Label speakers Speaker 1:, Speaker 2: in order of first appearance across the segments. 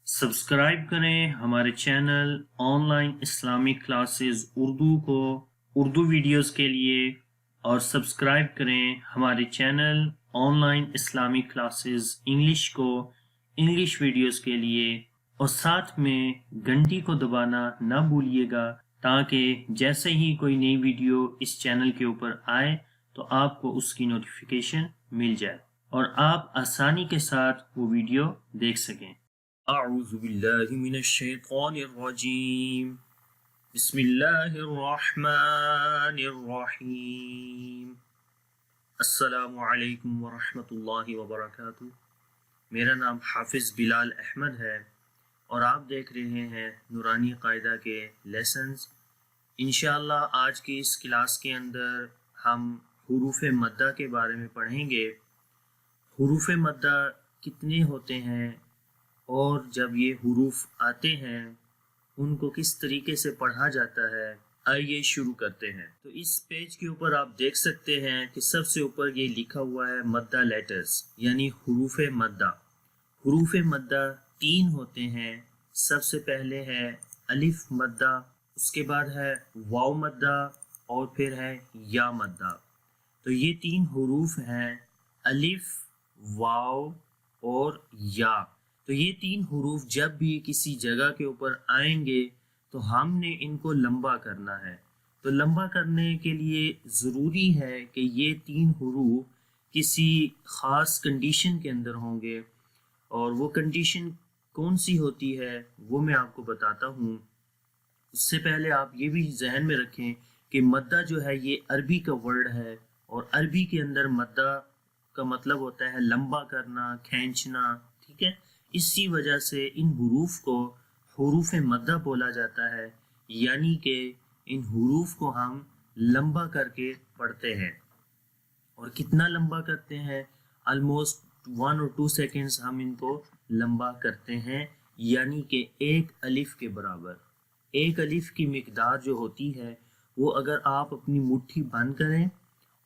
Speaker 1: Subscribe करें हमारे channel online Islamic classes Urdu को उर्दू वीडियोस के लिए और सब्सक्राइब करें हमारे channel online Islamic classes English को इंग्लिश वीडियोस के लिए और साथ में घंटी को दबाना ना भूलिएगा ताकि जैसे ही कोई नई वीडियो इस चैनल के ऊपर आए तो आपको उसकी नोटिफिकेशन मिल जाए और आप आसानी के साथ वो वीडियो देख सकें। अऊज़ु बिल्लाहि मिनश शैतानिर रजीम बिस्मिल्लाहिर रहमानिर रहीम अस्सलामु अलैकुम व रहमतुल्लाहि व बरकातुहू। मेरा नाम हाफिज़ बिलाल अहमद है और आप देख रहे हैं नूरानी कायदा के लेसन्स। इंशाअल्लाह आज की इस क्लास के अंदर हम हुरूफ मद्दा के बारे में पढ़ेंगे। हुरूफ मद्दा कितने होते हैं और जब ये हुरूफ आते हैं उनको किस तरीके से पढ़ा जाता है, आइए शुरू करते हैं। तो इस पेज के ऊपर आप देख सकते हैं कि सबसे ऊपर ये लिखा हुआ है मद्दा लेटर्स यानी हुरूफ मद्दा। हुरूफ मद्दा तीन होते हैं। सबसे पहले है अलिफ मद्दा, उसके बाद है वाव मद्दा और फिर है या मद्दा। तो ये तीन हुरूफ हैं, अलिफ, वाव और या। तो ये तीन हुरूफ जब भी किसी जगह के ऊपर आएंगे तो हमने इनको लंबा करना है। तो लंबा करने के लिए ज़रूरी है कि ये तीन हुरूफ किसी ख़ास कंडीशन के अंदर होंगे और वो कंडीशन कौन सी होती है वो मैं आपको बताता हूँ। उससे पहले आप ये भी जहन में रखें कि मद्दा जो है ये अरबी का वर्ड है और अरबी के अंदर मद्दा का मतलब होता है लंबा करना, खींचना, ठीक है। इसी वजह से इन हुरूफ को हुरूफ मद्दा बोला जाता है, यानी कि इन हुरूफ को हम लंबा करके पढ़ते हैं। और कितना लंबा करते हैं? ऑलमोस्ट 1 और 2 सेकेंड्स हम इनको लंबा करते हैं, यानी कि एक अलिफ के बराबर। एक अलिफ की मिकदार जो होती है वो अगर आप अपनी मुट्ठी बंद करें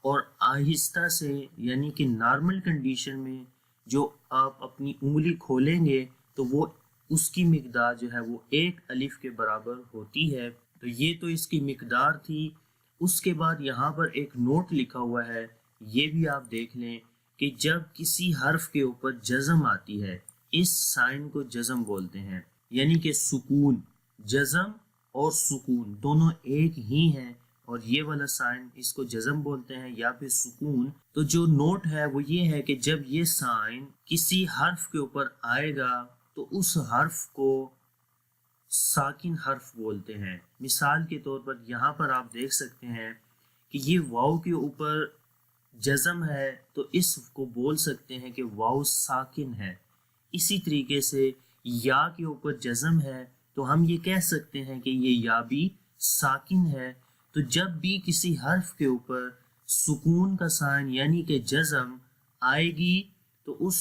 Speaker 1: और आहिस्ता से यानी कि नॉर्मल कंडीशन में जो आप अपनी उंगली खोलेंगे तो वो उसकी मिकदार जो है वो एक अलिफ के बराबर होती है। तो ये तो इसकी मिकदार थी। उसके बाद यहाँ पर एक नोट लिखा हुआ है, ये भी आप देख लें कि जब किसी हर्फ के ऊपर जज़म आती है, इस साइन को जज़म बोलते हैं, यानी कि सुकून। जज़म और सुकून दोनों एक ही हैं और ये वाला साइन इसको जज़म बोलते हैं या फिर सुकून। तो जो नोट है वो ये है कि जब ये साइन किसी हर्फ के ऊपर आएगा तो उस हर्फ को साकिन हर्फ बोलते हैं। मिसाल के तौर पर यहाँ पर आप देख सकते हैं कि ये वाव के ऊपर जज़म है तो इसको बोल सकते हैं कि वाव साकिन है। इसी तरीके से या के ऊपर जज़म है तो हम ये कह सकते हैं कि ये या भी साकिन है। तो जब भी किसी हर्फ के ऊपर सुकून का साइन यानी कि जज़म आएगी तो उस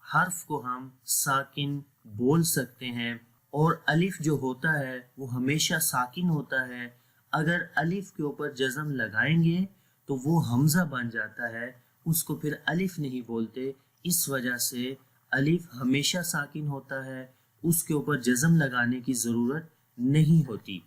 Speaker 1: हर्फ को हम साकिन बोल सकते हैं। और अलिफ जो होता है वो हमेशा साकिन होता है। अगर अलिफ के ऊपर जज़म लगाएंगे तो वो हमज़ा बन जाता है, उसको फिर अलिफ नहीं बोलते। इस वजह से अलिफ हमेशा साकिन होता है, उसके ऊपर जज़म लगाने की ज़रूरत नहीं होती।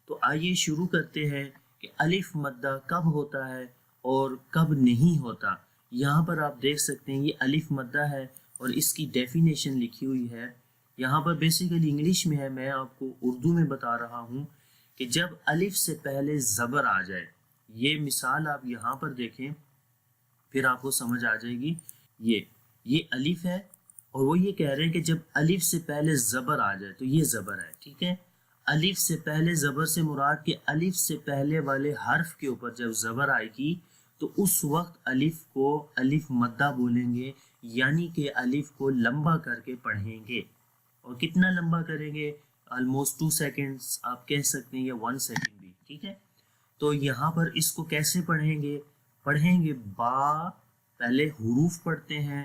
Speaker 1: तो आइए शुरू करते हैं कि अलिफ मद्दा कब होता है और कब नहीं होता। यहाँ पर आप देख सकते हैं ये अलिफ मद्दा है और इसकी डेफिनेशन लिखी हुई है। यहाँ पर बेसिकली इंग्लिश में है, मैं आपको उर्दू में बता रहा हूँ कि जब अलिफ से पहले ज़बर आ जाए। ये मिसाल आप यहाँ पर देखें फिर आपको समझ आ जाएगी। ये अलिफ है और वो ये कह रहे हैं कि जब अलिफ से पहले ज़बर आ जाए तो ये ज़बर है, ठीक है। अलिफ से पहले ज़बर से मुराद के अलिफ से पहले वाले हर्फ के ऊपर जब ज़बर आएगी तो उस वक्त अलिफ को अलिफ मद्दा बोलेंगे, यानी कि अलिफ को लंबा करके पढ़ेंगे। और कितना लंबा करेंगे? ऑलमोस्ट 2 सेकेंड्स आप कह सकते हैं या 1 सेकेंड भी, ठीक है। तो यहाँ पर इसको कैसे पढ़ेंगे बा, पहले हुरूफ पढ़ते हैं।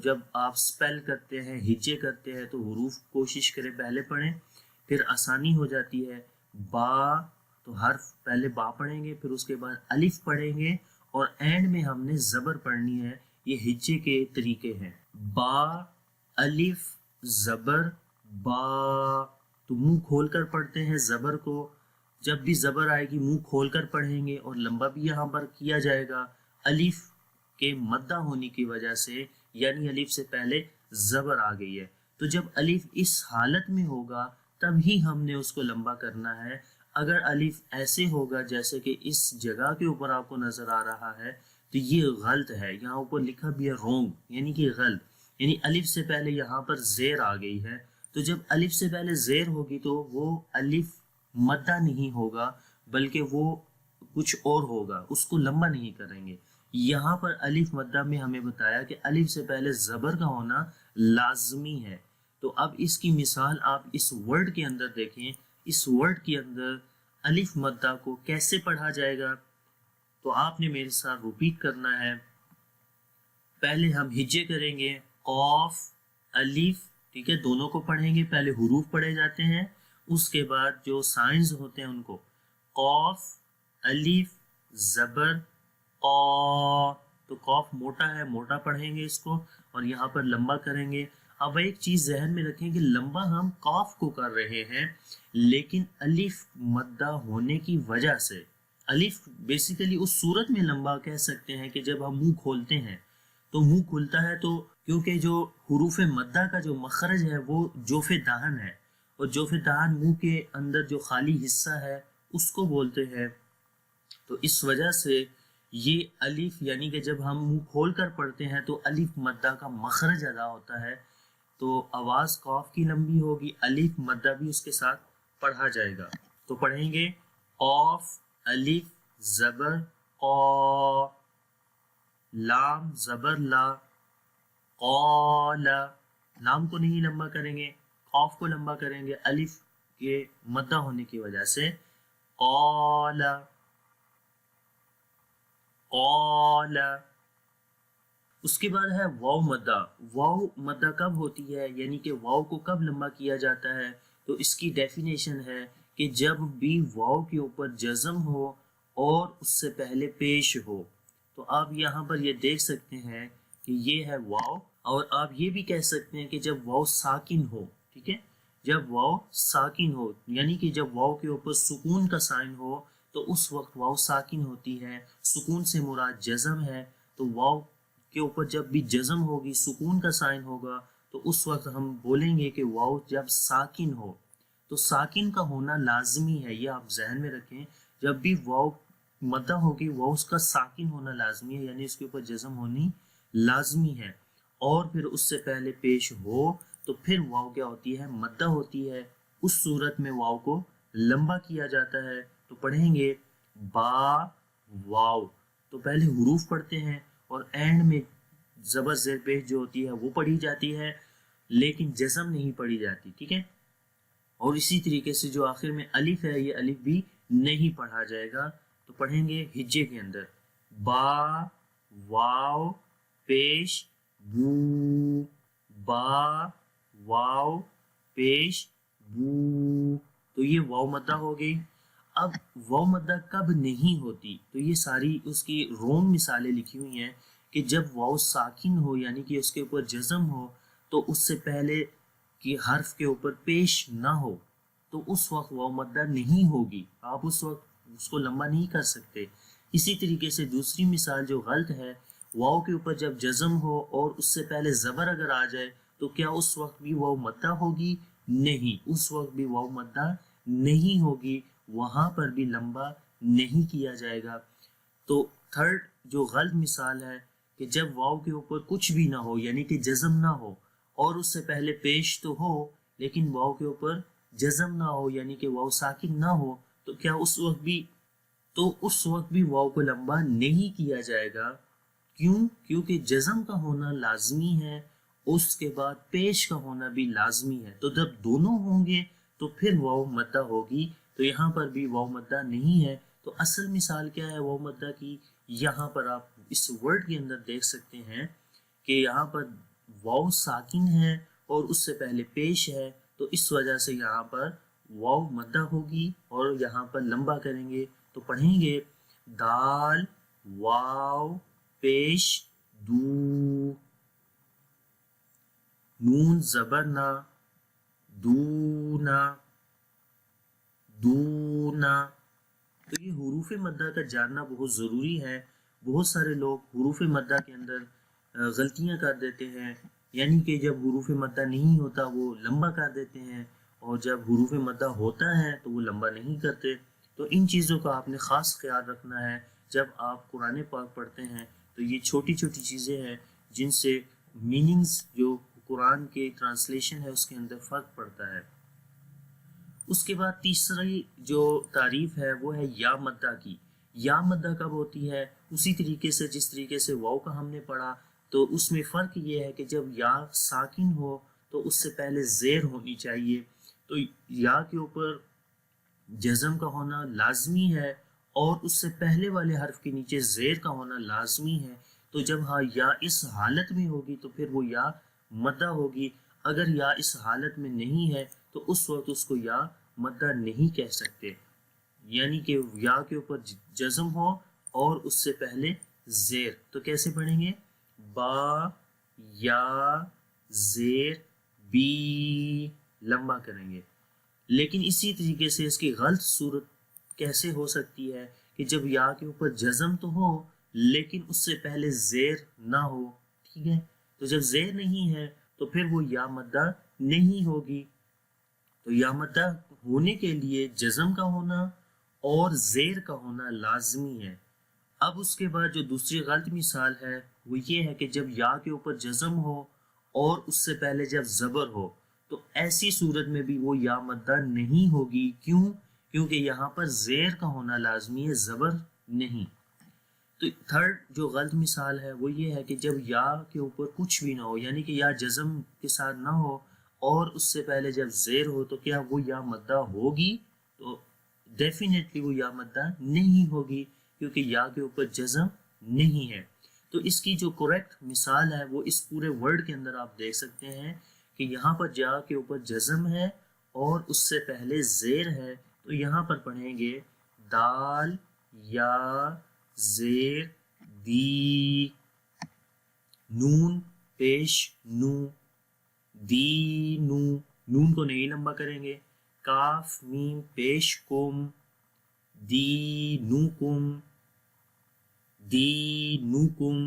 Speaker 1: जब आप स्पेल करते हैं, हिज्जे करते हैं तो हुरूफ कोशिश करें पहले पढ़ें, फिर आसानी हो जाती है। बा तो हर्फ पहले बा पढ़ेंगे, फिर उसके बाद अलिफ पढ़ेंगे और एंड में हमने ज़बर पढ़नी है। ये हिज्जे के तरीके हैं, बा, अलिफ, ज़बर, बा, तो मुंह खोल कर पढ़ते हैं ज़बर को। जब भी ज़बर आएगी मुंह खोल कर पढ़ेंगे और लंबा भी यहाँ पर किया जाएगा अलिफ के मद्दा होने की वजह से, यानी अलिफ से पहले ज़बर आ गई है। तो जब अलिफ इस हालत में होगा तभी हमने उसको लंबा करना है। अगर अलिफ ऐसे होगा जैसे कि इस जगह के ऊपर आपको नज़र आ रहा है तो ये गलत है, यहाँ ऊपर लिखा भी है रोंग, यानी कि गलत, यानी अलिफ से पहले यहाँ पर ज़ेर आ गई है। तो जब अलिफ से पहले ज़ेर होगी तो वो अलिफ मद्दा नहीं होगा बल्कि वो कुछ और होगा, उसको लंबा नहीं करेंगे। यहाँ पर अलिफ मद्दा में हमें बताया कि अलिफ से पहले ज़बर का होना लाजमी है। तो अब इसकी मिसाल आप इस वर्ड के अंदर देखें। इस वर्ड के अंदर अलिफ मद्दा को कैसे पढ़ा जाएगा, तो आपने मेरे साथ रिपीट करना है। पहले हम हिज्जे करेंगे, कौफ अलिफ, ठीक है, दोनों को पढ़ेंगे। पहले हुरूफ पढ़े जाते हैं, उसके बाद जो साइंस होते हैं उनको, कौफ अलिफ ज़बर कौ, तो कौफ मोटा है, मोटा पढ़ेंगे इसको और यहाँ पर लंबा करेंगे। अब एक चीज़ जहन में रखें कि लंबा हम कौफ को कर रहे हैं, लेकिन अलिफ मद्दा होने की वजह से, अलिफ बेसिकली उस सूरत में लंबा कह सकते हैं कि जब हम मुंह खोलते हैं तो मुंह खुलता है, तो क्योंकि जो हुरूफ मद्दा का जो मखरज है वो जोफ़े दाहन है, और जोफ़े दाहन मुंह के अंदर जो खाली हिस्सा है उसको बोलते हैं। तो इस वजह से ये अलिफ, यानी कि जब हम मुंह खोल कर पढ़ते हैं तो अलिफ मद्दा का मखरज अदा होता है, तो आवाज़ कौफ की लंबी होगी, अलिफ मद्दा भी उसके साथ पढ़ा जाएगा। तो पढ़ेंगे कौफ अलिफ ज़बर कौ, लाम ज़बर ला, कौला, लाम को नहीं लंबा करेंगे, कौफ को लंबा करेंगे अलिफ के मद्दा होने की वजह से, कौला कौला। उसके बाद है वाव मद्दा। वाव मद्दा कब होती है, यानी कि वाव को कब लंबा किया जाता है, तो इसकी डेफिनेशन है कि जब भी वाव के ऊपर जज़म हो और उससे पहले पेश हो। तो आप यहाँ पर ये देख सकते हैं कि ये है वाव, और आप ये भी कह सकते हैं कि जब वाव साकिन हो, ठीक है, जब वाव साकिन हो, यानी कि जब वाव के ऊपर सुकून का साइन हो तो उस वक्त वाव साकिन होती है। सुकून से मुराद जज़म है, तो वाव के ऊपर जब भी जज़म होगी, सुकून का साइन होगा, तो उस वक्त हम बोलेंगे कि वाव जब साकिन हो। तो साकिन का होना लाजमी है, ये आप जहन में रखें। जब भी वाव मद्दा होगी वाव उसका साकिन होना लाजमी है, यानी इसके ऊपर जज़म होनी लाजमी है, और फिर उससे पहले पेश हो तो फिर वाव क्या होती है, मद्दा होती है। उस सूरत में वाव को लंबा किया जाता है। तो पढ़ेंगे बा वाव, तो पहले हुरूफ पढ़ते हैं और एंड में ज़बर ज़ेर पेश जो होती है वो पढ़ी जाती है, लेकिन जज़म नहीं पढ़ी जाती, ठीक है। और इसी तरीके से जो आखिर में अलिफ है, ये अलिफ भी नहीं पढ़ा जाएगा। तो पढ़ेंगे हिज्जे के अंदर, बा वाव पेश बू, बा वाव पेश बू, तो ये वाव मद्दा हो गई। अब वाव मद्दा कब नहीं होती, तो ये सारी उसकी रोम मिसालें लिखी हुई हैं कि जब वाव साकिन हो, यानी कि उसके ऊपर जज़म हो, तो उससे पहले कि हर्फ के ऊपर पेश ना हो, तो उस वक्त वाव मद्दा नहीं होगी, आप उस वक्त उसको लंबा नहीं कर सकते। इसी तरीके से दूसरी मिसाल जो गलत है, वाव के ऊपर जब जज़म हो और उससे पहले ज़बर अगर आ जाए तो क्या उस वक्त भी वाव मद्दा होगी, नहीं, उस वक्त भी वाव मद्दा नहीं होगी, वहाँ पर भी लंबा नहीं किया जाएगा। तो थर्ड जो गलत मिसाल है कि जब वाव के ऊपर कुछ भी ना हो, यानी कि जज़म ना हो, और उससे पहले पेश तो हो लेकिन वाव के ऊपर जज़म ना हो, यानी कि वाव साकिन ना हो, तो क्या उस वक्त भी वाव को लंबा नहीं किया जाएगा। क्यों? क्योंकि जज़म का होना लाजमी है, उसके बाद पेश का होना भी लाजमी है। तो जब दोनों होंगे तो फिर वाव मद्दा होगी, तो यहाँ पर भी वाव मद्दा नहीं है। तो असल मिसाल क्या है वाव मद्दा की, यहाँ पर आप इस वर्ड के अंदर देख सकते हैं कि यहाँ पर वाव साकिन है और उससे पहले पेश है, तो इस वजह से यहाँ पर वाव मद्दा होगी और यहाँ पर लंबा करेंगे। तो पढ़ेंगे दाल वाव पेश दू, नून ज़बर ना, दूना, दूना। तो ये हुरूफ मद्दा का जानना बहुत ज़रूरी है। बहुत सारे लोग हुरूफ मद्दा के अंदर गलतियां कर देते हैं, यानी कि जब हुरूफ मद्दा नहीं होता वो लंबा कर देते हैं, और जब हुरूफ मद्दा होता है तो वो लंबा नहीं करते। तो इन चीज़ों का आपने ख़ास ख्याल रखना है जब आप कुरान पाक पढ़ते हैं। तो ये छोटी छोटी चीज़ें हैं जिनसे मीनिंग्स जो कुरान के ट्रांसलेशन है उसके अंदर फ़र्क पड़ता है। उसके बाद तीसरी जो तारीफ है वो है या मद्दा की। या मद्दा कब होती है? उसी तरीके से जिस तरीके से वाव का हमने पढ़ा, तो उसमें फ़र्क ये है कि जब या साकिन हो तो उससे पहले ज़ेर होनी चाहिए। तो या के ऊपर जज़म का होना लाजमी है और उससे पहले वाले हर्फ के नीचे ज़ेर का होना लाजमी है। तो जब हाँ या इस हालत में होगी तो फिर वो या मद्दा होगी। अगर या इस हालत में नहीं है तो उस वक्त उसको या मद्दा नहीं कह सकते, यानी कि या के ऊपर जज़म हो और उससे पहले ज़ेर। तो कैसे पढ़ेंगे? बा या ज़ेर बी, लंबा करेंगे। लेकिन इसी तरीके से इसकी गलत सूरत कैसे हो सकती है कि जब या के ऊपर जज़म तो हो लेकिन उससे पहले ज़ेर ना हो। ठीक है, तो जब ज़ेर नहीं है तो फिर वो या मद्दा नहीं होगी। तो या मद्दा होने के लिए जज़म का होना और ज़ेर का होना लाजमी है। अब उसके बाद जो दूसरी गलत मिसाल है वो ये है कि जब या के ऊपर जज़म हो और उससे पहले जब ज़बर हो, तो ऐसी सूरत में भी वो या मद्दा नहीं होगी। क्यों? क्योंकि यहाँ पर ज़ेर का होना लाजमी है, ज़बर नहीं। तो थर्ड जो गलत मिसाल है वो ये है कि जब या के ऊपर कुछ भी ना हो, यानी कि या जज़म के साथ ना हो और उससे पहले जब ज़ेर हो, तो क्या वो या मद्दा होगी? तो डेफिनेटली वो या मद्दा नहीं होगी क्योंकि या के ऊपर जज़म नहीं है। तो इसकी जो करेक्ट मिसाल है वो इस पूरे वर्ड के अंदर आप देख सकते हैं कि यहाँ पर या के ऊपर जज़म है और उससे पहले ज़ेर है। तो यहाँ पर पढ़ेंगे दाल या ज़ेर दी, नून पेश नू, दी नू, नून को नहीं लंबा करेंगे। काफ मीम पेश कुम, दी नू कुम, दी नू कुम।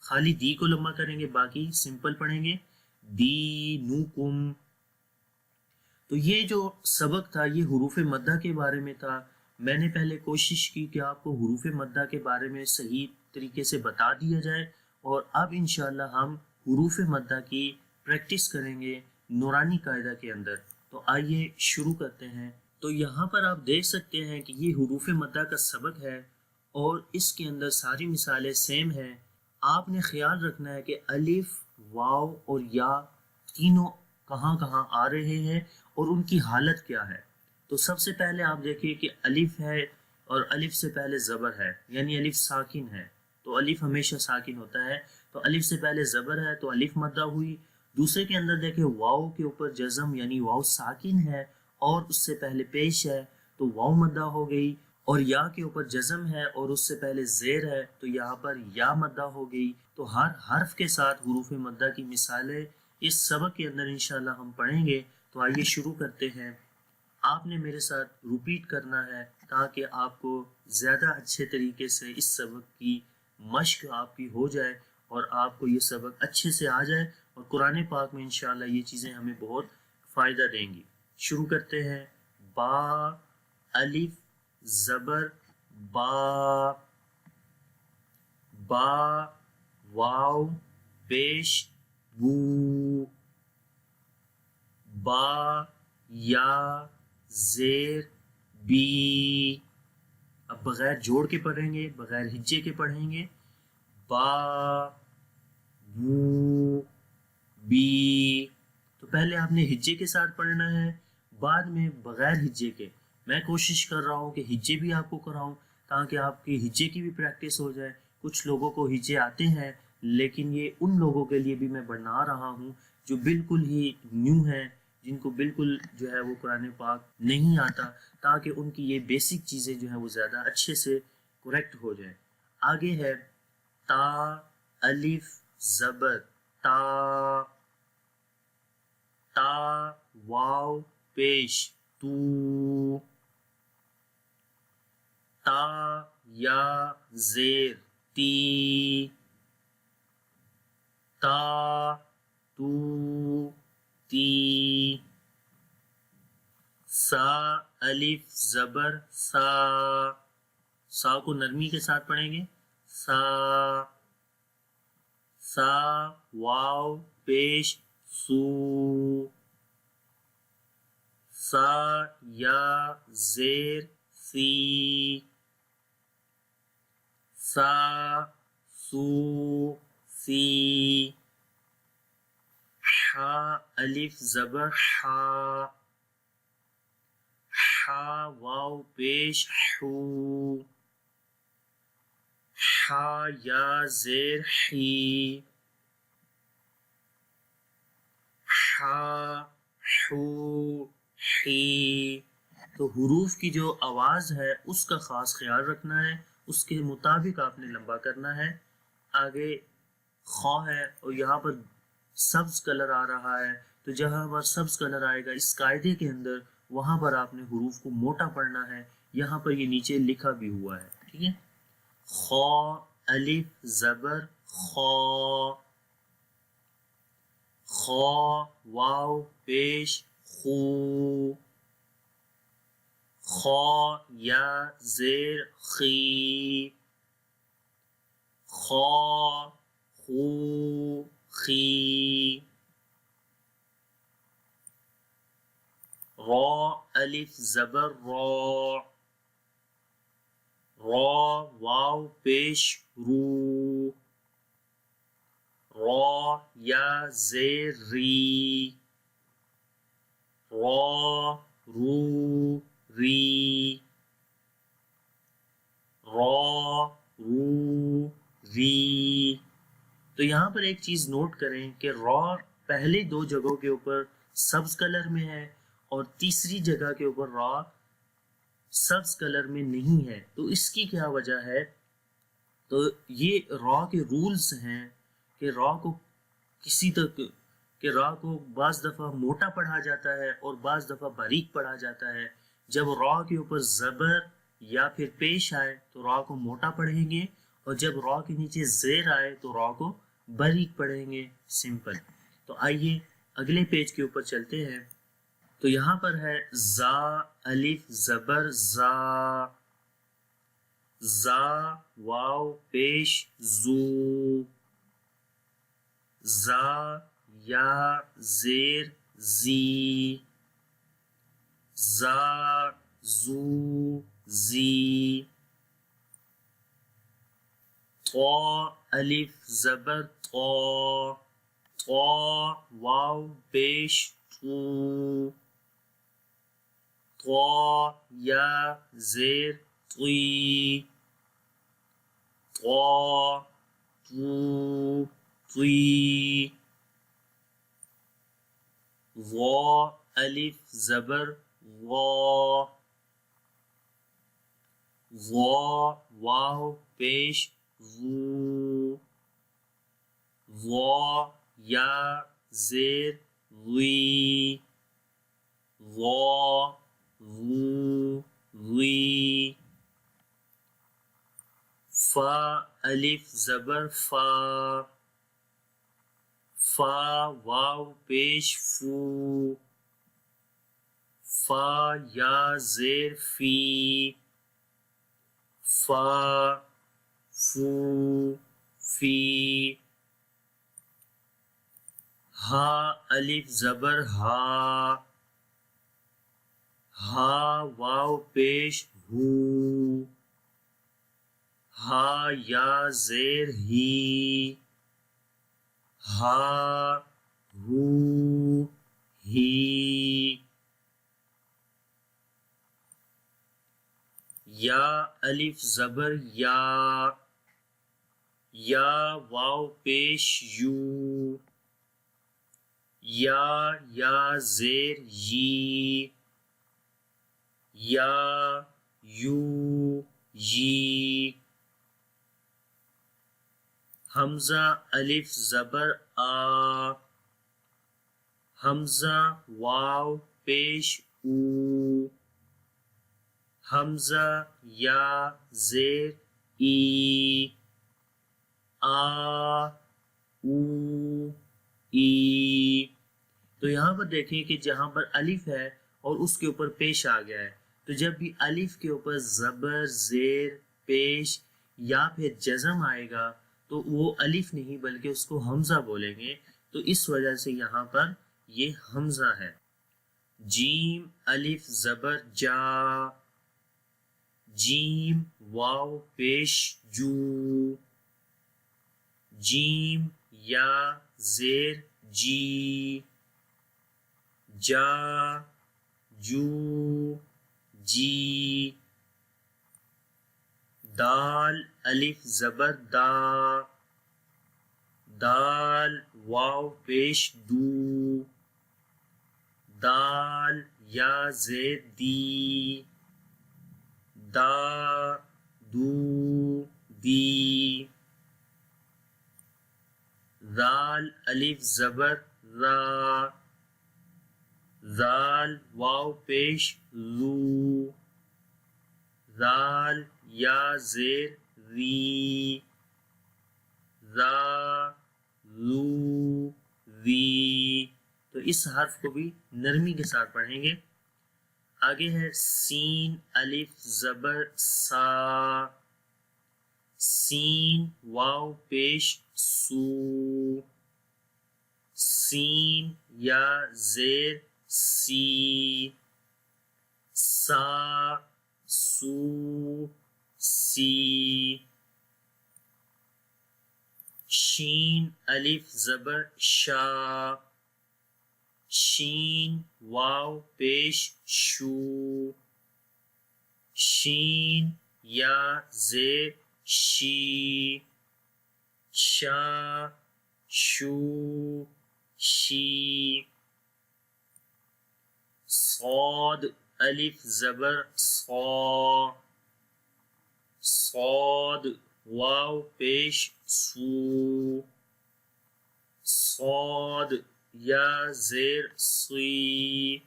Speaker 1: खाली दी को लंबा करेंगे, बाकी सिंपल पढ़ेंगे दी नू कुम। तो ये जो सबक था ये हुरूफ मद्दा के बारे में था। मैंने पहले कोशिश की कि आपको हुरूफ मद्दा के बारे में सही तरीके से बता दिया जाए, और अब इंशाल्लाह हम हुरूफ मद्दा की प्रैक्टिस करेंगे नूरानी कायदा के अंदर। तो आइए शुरू करते हैं। तो यहाँ पर आप देख सकते हैं कि ये हुरूफ मद्दा का सबक है और इसके अंदर सारी मिसालें सेम हैं। आपने ख्याल रखना है कि अलिफ, वाव और या तीनों कहाँ कहाँ आ रहे हैं और उनकी हालत क्या है। तो सबसे पहले आप देखिए कि अलिफ है और अलिफ से पहले ज़बर है, यानी अलिफ साकिन है। तो अलिफ हमेशा साकिन होता है, तो अलिफ से पहले ज़बर है तो अलिफ मद्दा हुई। दूसरे के अंदर देखिए वाव के ऊपर जज़म, यानी वाव साकिन है और उससे पहले पेश है तो वाव मद्दा हो गई। और या के ऊपर जज़म है और उससे पहले ज़ेर है तो यहाँ पर या मद्दा हो गई। तो हर हर्फ के साथ हुरूफ मद्दा की मिसालें इस सबक के अंदर इंशाल्लाह हम पढ़ेंगे। तो आइए शुरू करते हैं। आपने मेरे साथ रिपीट करना है ताकि आपको ज़्यादा अच्छे तरीके से इस सबक की मश्क आपकी हो जाए और आपको ये सबक अच्छे से आ जाए, और कुरान पाक में इंशाल्लाह ये चीज़ें हमें बहुत फ़ायदा देंगी। शुरू करते हैं। बा, अलिफ ज़बर बा, बा, वाव पेश बू, बा या ज़ेर बी। अब बगैर जोड़ के पढ़ेंगे, बगैर हिज्जे के पढ़ेंगे। बा वू बी। तो पहले आपने हिज्जे के साथ पढ़ना है, बाद में बगैर हिज्जे के। मैं कोशिश कर रहा हूँ कि हिज्जे भी आपको कराऊँ ताकि आपकी हिज्जे की भी प्रैक्टिस हो जाए। कुछ लोगों को हिज्जे आते हैं, लेकिन ये उन लोगों के लिए भी मैं बना रहा हूँ जो बिल्कुल ही न्यू हैं, जिनको बिल्कुल जो है वो कुरान पाक नहीं आता, ताकि उनकी ये बेसिक चीज़ें जो हैं वो ज़्यादा अच्छे से करेक्ट हो जाए। आगे है ता, अलिफ ज़बर ता, ता, واو پیش تو، تا یا زیر تی، تا تو تی، سا الف زبر سا، سا کو نرمی کے ساتھ پڑھیں گے، سا، سا واو پیش سو، سا یا زیر سی، سا سو سی، حا الف زبر حا، حا واو پیش حو، حا یا زیر حی، حا حو حی۔ تو حروف کی جو آواز ہے اس کا خاص خیال رکھنا ہے، اس کے مطابق آپ نے لمبا کرنا ہے۔ آگے خا ہے اور یہاں پر سبز کلر آ رہا ہے، تو جہاں پر سبز کلر آئے گا اس قاعدے کے اندر وہاں پر آپ نے حروف کو موٹا پڑھنا ہے۔ یہاں پر یہ نیچے لکھا بھی ہوا ہے، ٹھیک ہے۔ خا الف زبر خا، خا واو پیش خو، خا یا زیر خی، خا خو خی، را الف زبر را، را واو پیش رو، را یا زیر ری، را رو ری، را رو ری۔ تو یہاں پر ایک چیز نوٹ کریں کہ را پہلے دو جگہوں کے اوپر سبز کلر میں ہے اور تیسری جگہ کے اوپر را سبز کلر میں نہیں ہے، تو اس کی کیا وجہ ہے؟ تو یہ را کے رولز ہیں کہ را کو کسی تک کہ را کو بعض دفعہ موٹا پڑھا جاتا ہے اور بعض دفعہ باریک پڑھا جاتا ہے۔ جب را کے اوپر زبر یا پھر پیش آئے تو را کو موٹا پڑھیں گے، اور جب را کے نیچے زیر آئے تو را کو باریک پڑھیں گے، سمپل۔ تو آئیے اگلے پیج کے اوپر چلتے ہیں۔ تو یہاں پر ہے زا الف زبر زا، زا واو پیش زو، زا یا زیر زی، زا زو زی، طا الف زبر طا، طا واو پیش تو، طا یا زیر طی، طا تو طی، وا الف زبر وا، وا واو پیش وو، وا یا زیر وی، وا وو وی، فا الف زبر فا، فا واو پیش فو، فا یا زیر فی، فا فو فی، ہا الف زبر ہا، ہا واو پیش ہو، ہا یا زیر ہی، ہا ہو ہی، یا الف زبر یا، یا واو پیش یو، یا زیر یی، یا یو یی، حمزہ الف زبر آ، حمزہ واو پیش او، حمزہ یا زیر ای، آ او ای۔ تو یہاں پر دیکھیں کہ جہاں پر الف ہے اور اس کے اوپر پیش آ گیا ہے، تو جب بھی الف کے اوپر زبر زیر پیش یا پھر جزم آئے گا تو وہ الف نہیں بلکہ اس کو حمزہ بولیں گے، تو اس وجہ سے یہاں پر یہ حمزہ ہے۔ جیم الف زبر جا، جیم واو پیش جو، جیم یا زیر جی، جا جو جی۔ دال الف زبر دا، دال واو پیش دو، دال یا زیر دی، دا دو دی۔ ذال الف زبر را، ذال واو پیش ذو، ذال یا زیر ذی، ذا ذو ذی۔ تو اس حرف کو بھی نرمی کے ساتھ پڑھیں گے۔ آگے ہے سین الف زبر سا، سین واو پیش سو، سین یا زیر سی، سا سو سی۔ شین الف زبر شا، شین واو پیش شو، شین یا زیر شی، شا شو شی۔ صاد الف زبر صا، صاد واو پیش سو، صاد یا زیر سی،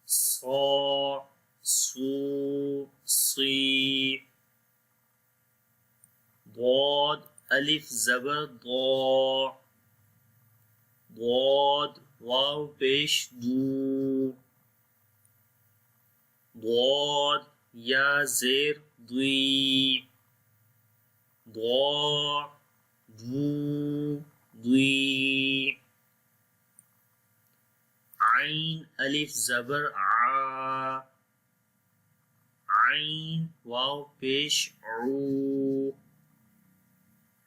Speaker 1: صا سو سی۔ ضاد الف زبر ضا، ضاد واو پیش دو، ضاد یا زیر ضی، ضا دو ضی۔ عین الف زبر عا، عین واو پیش عو،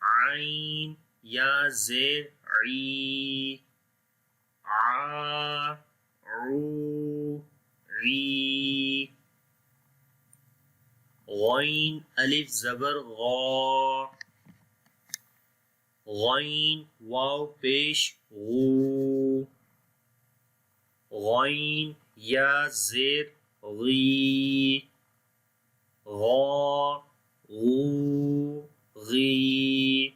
Speaker 1: عین یا زیر عی، عا عو عی۔ غین الف زبر غا، غین واو پیش غو، غین یا زیر غی، غا غو غی۔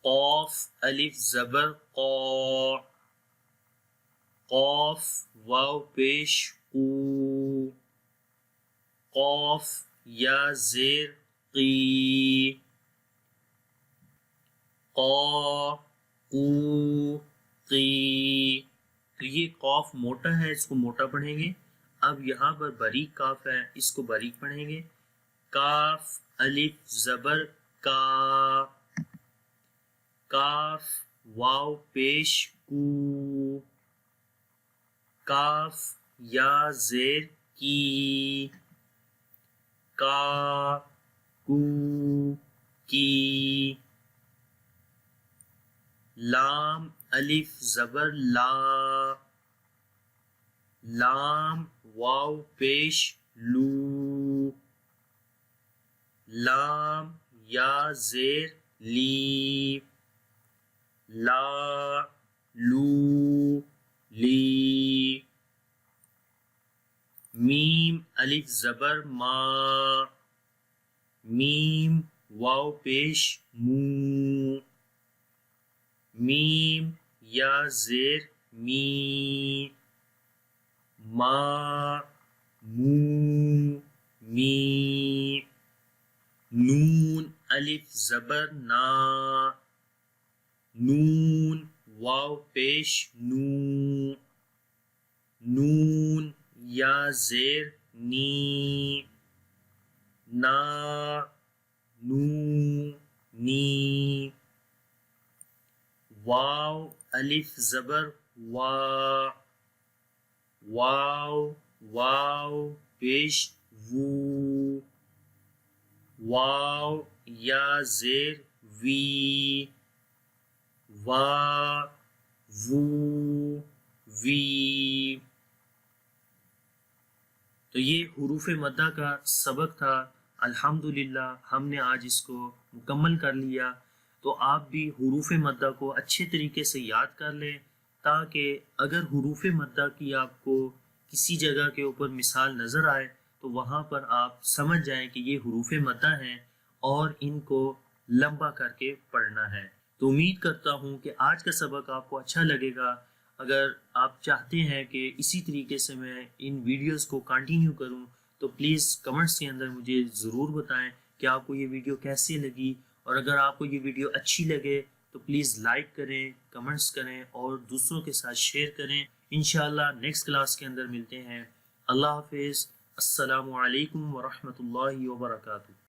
Speaker 1: قاف الف زبر قا، قاف واو پیش قو، قاف یا زیر قی، قا قو قی۔ تو یہ قاف موٹا ہے، اس کو موٹا پڑھیں گے۔ اب یہاں پر باریک کاف ہے، اس کو باریک پڑھیں گے۔ کاف الف زبر کا، کاف واو پیش کو، کاف یا زیر کی، کا کو کی۔ لام الف زبر لا، لام واو پیش لو، لام یا زیر لی، لا لو لی۔ میم الف زبر ما، میم واو پیش مو، میم یا زیر می، ما مو می، نون الف زبر نا، نون واو پیش نو، نون یا زیر نی، نا نو نی، واو الف زبر وا، واو واو پیش وو، واو یا زیر وی، وا وو وی۔ تو یہ حروف مدہ کا سبق تھا، الحمدللہ ہم نے آج اس کو مکمل کر لیا۔ تو آپ بھی حروف مدہ کو اچھے طریقے سے یاد کر لیں، تاکہ اگر حروف مدہ کی آپ کو کسی جگہ کے اوپر مثال نظر آئے تو وہاں پر آپ سمجھ جائیں کہ یہ حروف مدہ ہیں اور ان کو لمبا کر کے پڑھنا ہے۔ تو امید کرتا ہوں کہ آج کا سبق آپ کو اچھا لگے گا۔ اگر آپ چاہتے ہیں کہ اسی طریقے سے میں ان ویڈیوز کو کنٹینیو کروں تو پلیز کمنٹس کے اندر مجھے ضرور بتائیں کہ آپ کو یہ ویڈیو کیسی لگی، اور اگر آپ کو یہ ویڈیو اچھی لگے تو پلیز لائک کریں، کمنٹس کریں اور دوسروں کے ساتھ شیئر کریں۔ انشاءاللہ نیکسٹ کلاس کے اندر ملتے ہیں۔ اللہ حافظ، السلام علیکم ورحمۃ اللہ وبرکاتہ۔